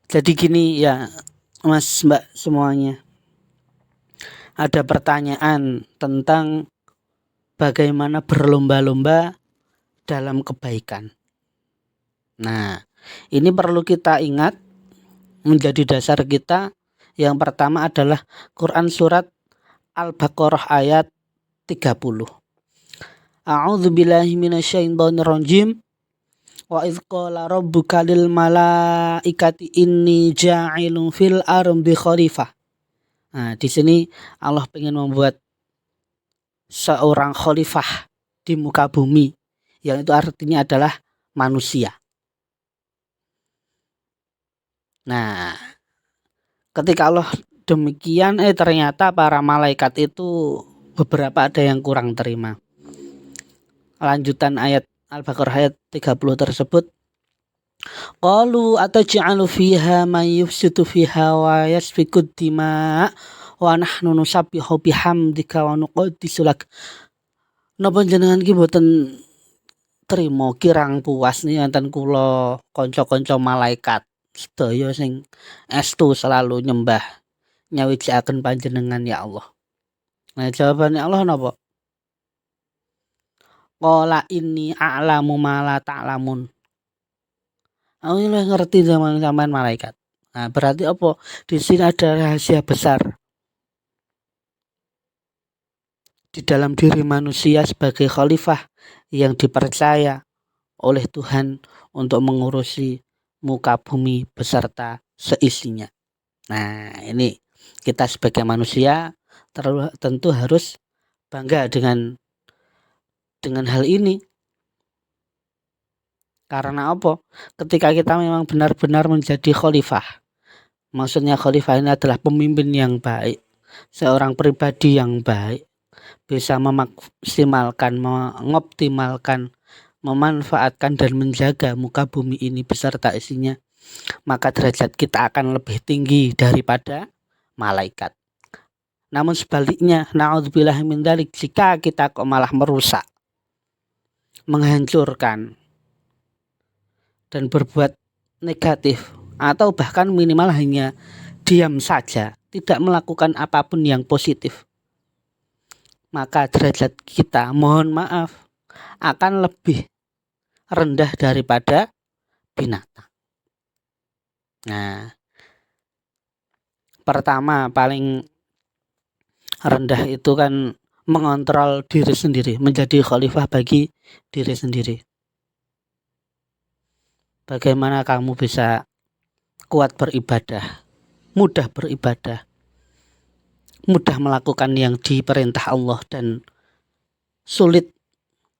Jadi gini ya Mas Mbak semuanya, ada pertanyaan tentang bagaimana berlomba-lomba dalam kebaikan. Nah, ini perlu kita ingat menjadi dasar kita. Yang pertama adalah Quran surat Al-Baqarah ayat 30. A'udzubillahi minasyaitonirrajim. Wa idz qala rabbuka lil malaikati inni ja'ilun fil ardi khalifah. Nah, di sini Allah ingin membuat seorang khalifah di muka bumi, yang itu artinya adalah manusia. Nah, ketika Allah demikian, ternyata para malaikat itu beberapa ada yang kurang terima. Lanjutan ayat Al-Baqarah ayat 30 tersebut, qalu ataj'alu fiha may yufsidu fiha wa yasfikud dima wa nahnu nusabbihu bihamdika wa nuqaddisu lak. Napa jenengan ki boten trima kirang puas nih enten kula kanca-kanca malaikat sedaya sing estu selalu nyembah nyawijakaken panjenengan ya Allah. Nah, jawabannya Allah napa? Qala inni a'lamu ma la ta'lamun. Aku ini ngerti zaman malaikat. Nah, berarti apa? Di sini ada rahasia besar di dalam diri manusia sebagai khalifah yang dipercaya oleh Tuhan untuk mengurusi muka bumi beserta seisinya. Nah, ini kita sebagai manusia tentu harus bangga dengan hal ini. Karena apa? Ketika kita memang benar-benar menjadi khalifah. Maksudnya khalifah ini adalah pemimpin yang baik, seorang pribadi yang baik, bisa memaksimalkan, mengoptimalkan, memanfaatkan dan menjaga muka bumi ini beserta isinya, maka derajat kita akan lebih tinggi daripada malaikat. Namun sebaliknya, na'udzubillahi min dzalik, jika kita kok malah merusak, menghancurkan dan berbuat negatif, atau bahkan minimal hanya diam saja, tidak melakukan apapun yang positif, maka derajat kita, mohon maaf, akan lebih rendah daripada binatang. Nah, pertama paling rendah itu kan mengontrol diri sendiri, menjadi khalifah bagi diri sendiri. Bagaimana kamu bisa kuat beribadah, mudah beribadah, mudah melakukan yang diperintah Allah, dan sulit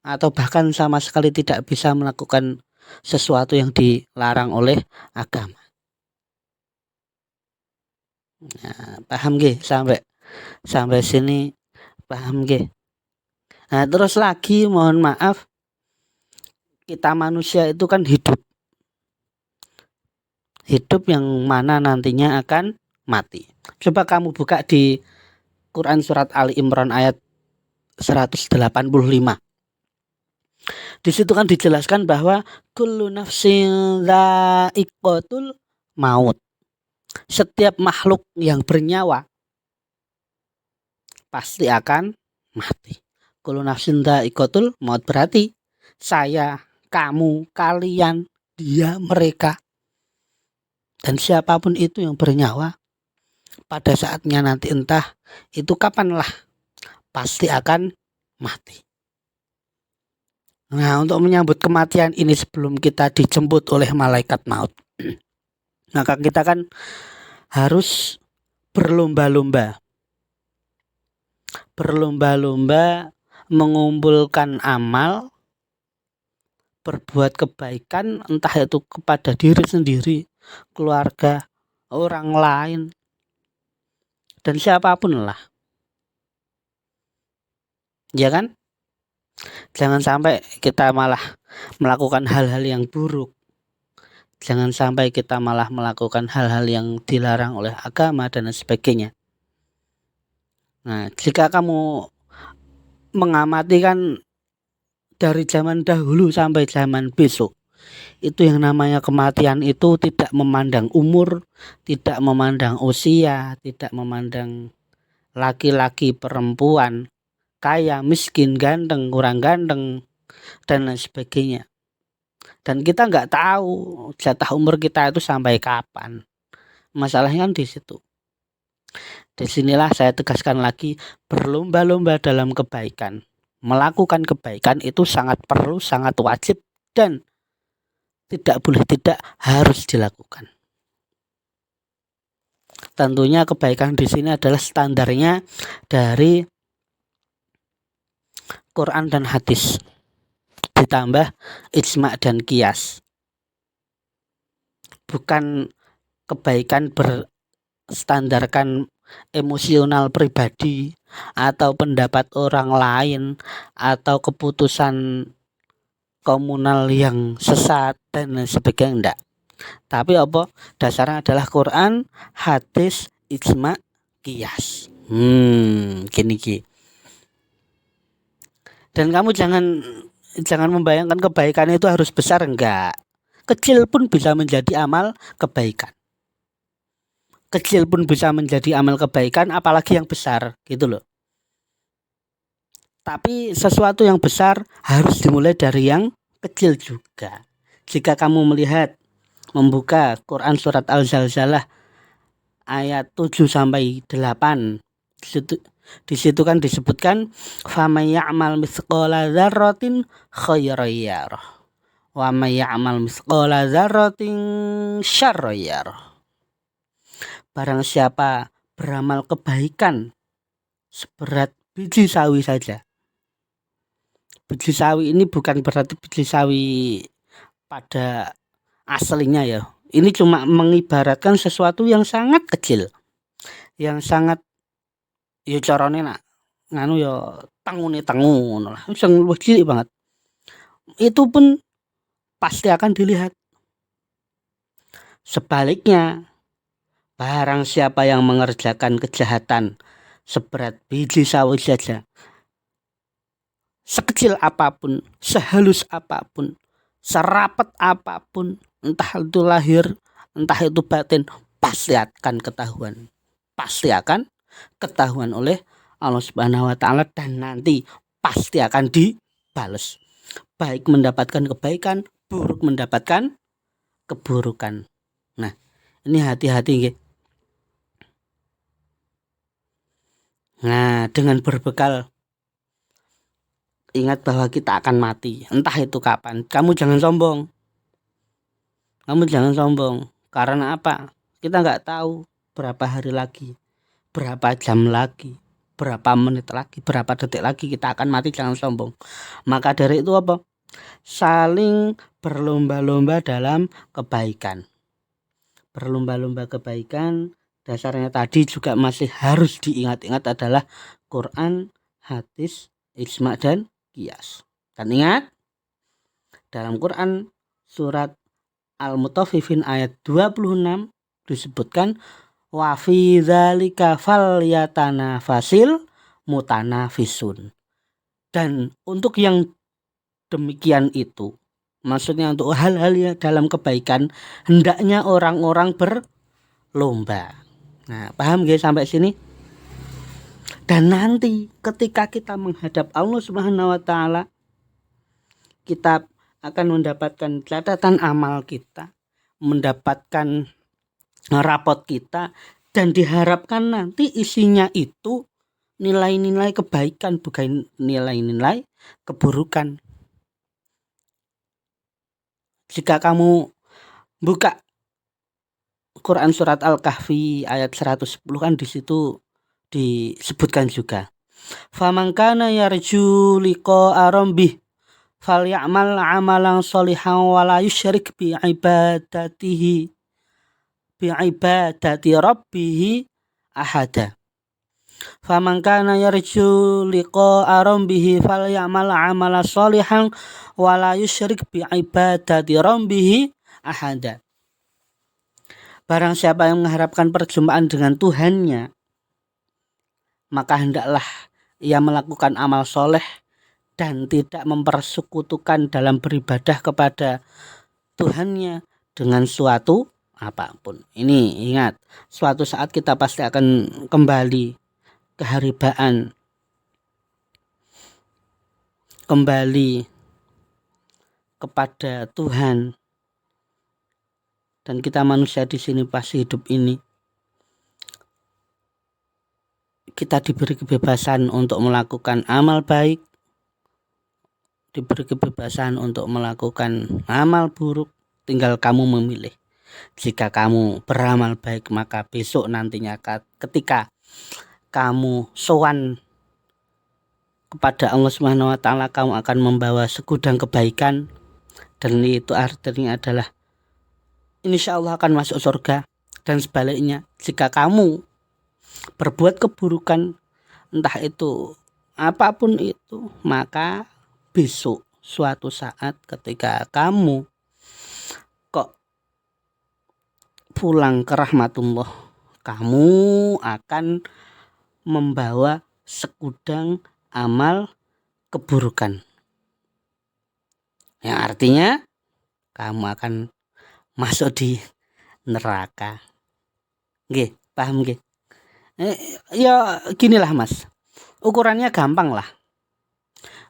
atau bahkan sama sekali tidak bisa melakukan sesuatu yang dilarang oleh agama. Nah, paham nggih sampai sini, paham nggih? Nah, terus lagi mohon maaf, kita manusia itu kan hidup yang mana nantinya akan mati. Coba kamu buka di Quran surat Ali Imran ayat 185. Di situ kan dijelaskan bahwa kullu nafsin dha'iqatul maut. Setiap makhluk yang bernyawa pasti akan mati. Kullu nafsin dha'iqatul maut berarti saya, kamu, kalian, dia, mereka, dan siapapun itu yang bernyawa pada saatnya nanti, entah itu kapanlah, pasti akan mati. Nah, untuk menyambut kematian ini sebelum kita dijemput oleh malaikat maut, maka kita kan harus berlomba-lomba mengumpulkan amal, berbuat kebaikan, entah itu kepada diri sendiri, keluarga, orang lain, dan siapapun lah, ya kan? Jangan sampai kita malah melakukan hal-hal yang buruk. Jangan sampai kita malah melakukan hal-hal yang dilarang oleh agama dan sebagainya. Nah, jika kamu mengamati kan dari zaman dahulu sampai zaman besok, Itu yang namanya kematian itu tidak memandang umur, tidak memandang usia, tidak memandang laki-laki, perempuan, kaya, miskin, ganteng, kurang ganteng, dan lain sebagainya. Dan kita nggak tahu jatah umur kita itu sampai kapan. Masalahnya kan di situ. Disinilah saya tegaskan lagi, berlomba-lomba dalam kebaikan. Melakukan kebaikan itu sangat perlu, sangat wajib, dan tidak boleh tidak harus dilakukan. Tentunya kebaikan di sini adalah standarnya dari Quran dan hadis, ditambah ijma dan qiyas. Bukan kebaikan berstandarkan emosional pribadi atau pendapat orang lain atau keputusan komunal yang sesat dan sebagainya, enggak. Tapi apa? Dasarnya adalah Quran, hadis, ijma, qiyas. Gini. Dan kamu jangan membayangkan kebaikan itu harus besar, enggak. Kecil pun bisa menjadi amal kebaikan. Kecil pun bisa menjadi amal kebaikan, apalagi yang besar, gitu loh. Tapi sesuatu yang besar harus dimulai dari yang kecil juga. Jika kamu membuka Quran surat Al-Zalzalah ayat 7 sampai 8, di situ kan disebutkan famay ya'mal mithqala dzarratin khairan yarah wa may ya'mal mithqala dzarratin syarran yarah. Barang siapa beramal kebaikan seberat biji sawi saja. Biji sawi ini bukan berarti biji sawi pada aslinya ya. Ini cuma mengibaratkan sesuatu yang sangat kecil, yang sangat ya carane nak nganu ya tangune ngono lah. Wis cilik banget. Itu pun pasti akan dilihat. Sebaliknya, barang siapa yang mengerjakan kejahatan seberat biji sawi saja, sekecil apapun, sehalus apapun, serapat apapun, entah itu lahir, entah itu batin, pasti akan ketahuan oleh Allah Subhanahu wa taala, dan nanti pasti akan dibales. Baik mendapatkan kebaikan, buruk mendapatkan keburukan. Nah, ini hati-hati nggih. Nah, dengan berbekal ingat bahwa kita akan mati, entah itu kapan. Kamu jangan sombong. Karena apa? Kita nggak tahu berapa hari lagi, berapa jam lagi, berapa menit lagi, berapa detik lagi kita akan mati. Jangan sombong. Maka dari itu apa? Saling berlomba-lomba dalam kebaikan. Berlomba-lomba kebaikan, dasarnya tadi juga masih harus diingat-ingat adalah Quran, hadis, ijma dan qiyas. Dan ingat, dalam Quran surat Al-Mutaffifin ayat 26 disebutkan wa fi dzalika falyatanafasil mutanafisun. Dan untuk yang demikian itu, maksudnya untuk hal-hal yang dalam kebaikan, hendaknya orang-orang berlomba. Nah, paham guys sampai sini? Dan nanti ketika kita menghadap Allah Subhanahu wa taala, kita akan mendapatkan catatan amal kita, mendapatkan rapot kita, dan diharapkan nanti isinya itu nilai-nilai kebaikan, bukan nilai-nilai keburukan. Jika kamu buka Quran surat Al-Kahfi ayat 110 kan di situ disebutkan juga. Faman kana yarju liqa'a rabbih falyamal amalan sholihan wa la yusyrik bi ibadati rabbih ahada. Faman kana yarju liqa'a rabbih falyamal amalan sholihan wa la yusyrik bi ibadati rabbih ahada. Barang siapa yang mengharapkan perjumpaan dengan Tuhannya, maka hendaklah ia melakukan amal soleh dan tidak mempersekutukan dalam beribadah kepada Tuhannya dengan suatu apapun. Ini ingat, suatu saat kita pasti akan kembali ke haribaan, kembali kepada Tuhan. Dan kita manusia di sini pasti hidup ini kita diberi kebebasan untuk melakukan amal baik, diberi kebebasan untuk melakukan amal buruk. Tinggal kamu memilih. Jika kamu beramal baik, maka besok nantinya ketika kamu sowan kepada Allah Subhanahu wa taala, kamu akan membawa segudang kebaikan, dan itu artinya adalah insya Allah akan masuk surga. Dan sebaliknya, jika kamu berbuat keburukan, entah itu apapun itu, maka besok suatu saat ketika kamu kok pulang ke rahmatullah, kamu akan membawa segudang amal keburukan, yang artinya kamu akan masuk di neraka. Nggih, paham nggih? Ya ginilah Mas, ukurannya gampang lah,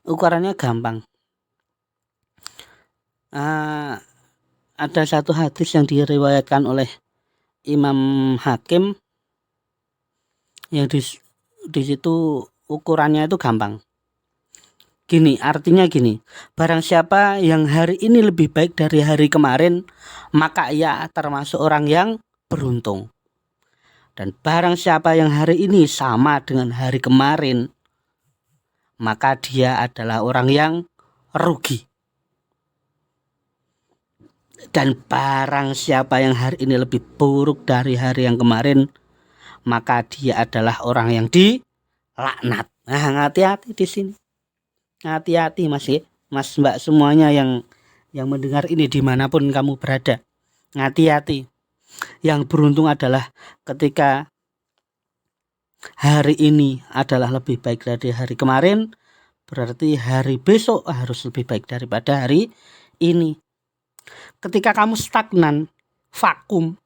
ukurannya gampang. Ada satu hadis yang diriwayatkan oleh Imam Hakim, yang di situ ukurannya itu gampang. Gini, artinya gini, barang siapa yang hari ini lebih baik dari hari kemarin, maka ia termasuk orang yang beruntung. Dan barang siapa yang hari ini sama dengan hari kemarin, maka dia adalah orang yang rugi. Dan barang siapa yang hari ini lebih buruk dari hari yang kemarin, maka dia adalah orang yang dilaknat. Nah, hati-hati di sini. Hati-hati Mas ya. Mas Mbak semuanya yang mendengar ini dimanapun kamu berada. Hati-hati. Yang beruntung adalah ketika hari ini adalah lebih baik dari hari kemarin, berarti hari besok harus lebih baik daripada hari ini. Ketika kamu stagnan, vakum,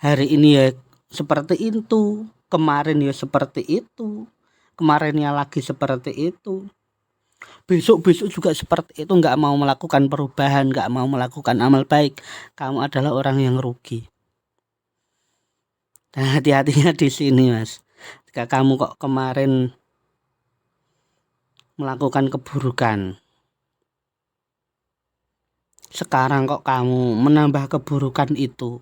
hari ini ya seperti itu, kemarin ya seperti itu, kemarinnya lagi seperti itu, besok juga seperti itu, nggak mau melakukan perubahan, nggak mau melakukan amal baik, kamu adalah orang yang rugi. Nah, hati-hatinya di sini Mas. Jika kamu kok kemarin melakukan keburukan, sekarang kok kamu menambah keburukan itu,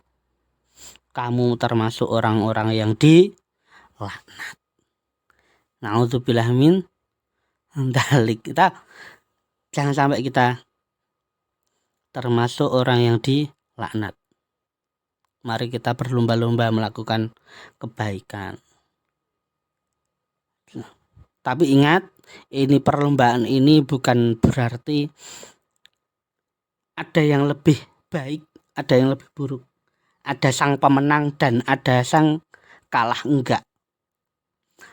kamu termasuk orang-orang yang dilaknat. Na'udzubillah min dzalik. Kita jangan sampai kita termasuk orang yang dilaknat. Mari kita berlomba-lomba melakukan kebaikan. Tapi ingat, ini perlombaan ini bukan berarti ada yang lebih baik, ada yang lebih buruk. Ada sang pemenang dan ada sang kalah, enggak.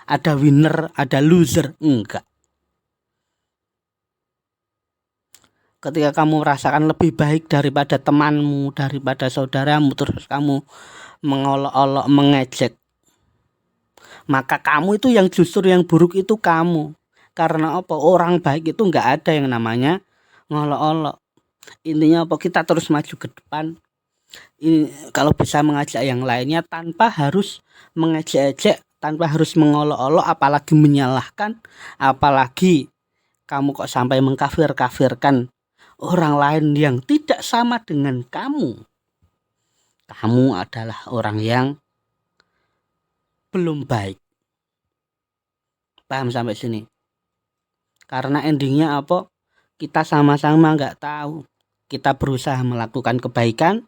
Ada winner, ada loser, enggak. Ketika kamu merasakan lebih baik daripada temanmu, daripada saudaramu, terus kamu mengolok-olok, mengejek, maka kamu itu yang justru yang buruk itu kamu. Karena apa? Orang baik itu enggak ada yang namanya ngolok-olok. Intinya apa? Kita terus maju ke depan. Ini kalau bisa mengajak yang lainnya tanpa harus mengejek-ejek, tanpa harus mengolok-olok, apalagi menyalahkan, apalagi kamu kok sampai mengkafir-kafirkan orang lain yang tidak sama dengan kamu. Kamu adalah orang yang belum baik. Paham sampai sini? Karena endingnya apa? Kita sama-sama nggak tahu. Kita berusaha melakukan kebaikan,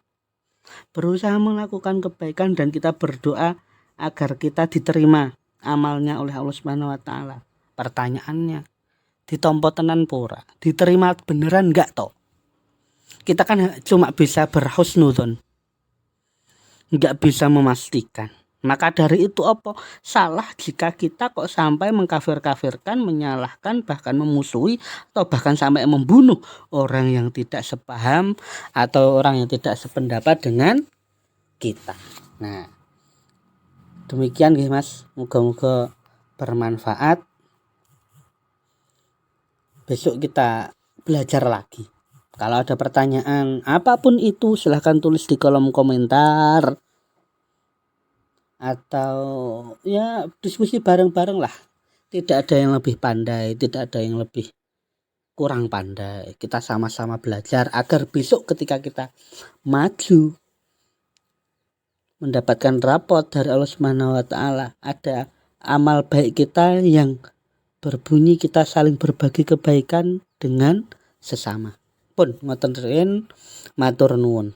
dan kita berdoa agar kita diterima amalnya oleh Allah Subhanahu wa taala. Pertanyaannya, ditompo tenan pura, diterima beneran enggak toh? Kita kan cuma bisa berhusnudzon, enggak bisa memastikan. Maka dari itu apa? Salah jika kita kok sampai mengkafir-kafirkan, menyalahkan, bahkan memusuhi atau bahkan sampai membunuh orang yang tidak sepaham atau orang yang tidak sependapat dengan kita. Nah, demikian guys Mas, moga-moga bermanfaat. Besok kita belajar lagi. Kalau ada pertanyaan apapun itu silahkan tulis di kolom komentar, atau ya diskusi bareng-bareng lah. Tidak ada yang lebih pandai, tidak ada yang lebih kurang pandai. Kita sama-sama belajar agar besok ketika kita maju mendapatkan rapot dari Allah Subhanahu wa taala, ada amal baik kita yang berbunyi kita saling berbagi kebaikan dengan sesama. Pun ngoten riyen matur nuwun.